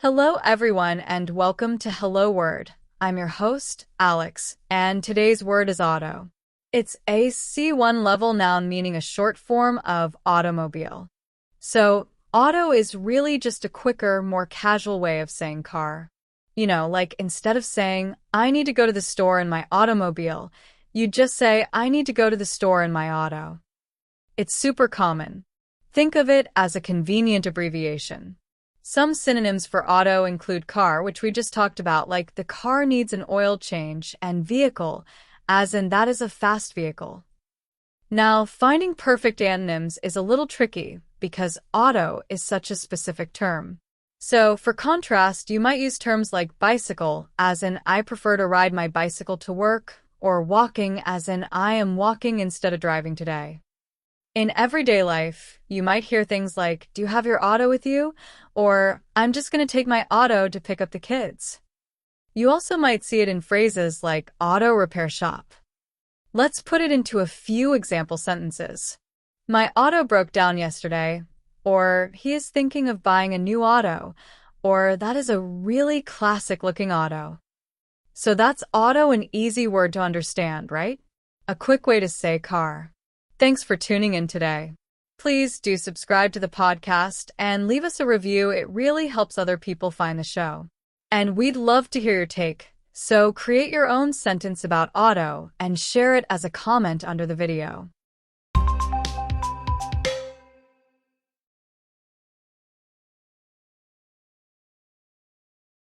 Hello, everyone, and welcome to Hello Word. I'm your host, Alex, and today's word is auto. It's a C1 level noun meaning a short form of automobile. So, auto is really just a quicker, more casual way of saying car. Like instead of saying, I need to go to the store in my automobile, you just say, I need to go to the store in my auto. It's super common. Think of it as a convenient abbreviation. Some synonyms for auto include car, which we just talked about, like the car needs an oil change, and vehicle, as in that is a fast vehicle. Now, finding perfect antonyms is a little tricky because auto is such a specific term. So, for contrast, you might use terms like bicycle, as in I prefer to ride my bicycle to work, or walking, as in I am walking instead of driving today. In everyday life, you might hear things like, do you have your auto with you? Or, I'm just going to take my auto to pick up the kids. You also might see it in phrases like auto repair shop. Let's put it into a few example sentences. My auto broke down yesterday. Or, he is thinking of buying a new auto. Or, that is a really classic looking auto. So that's auto, an easy word to understand, right? A quick way to say car. Thanks for tuning in today. Please do subscribe to the podcast and leave us a review. It really helps other people find the show. And we'd love to hear your take. So create your own sentence about auto and share it as a comment under the video.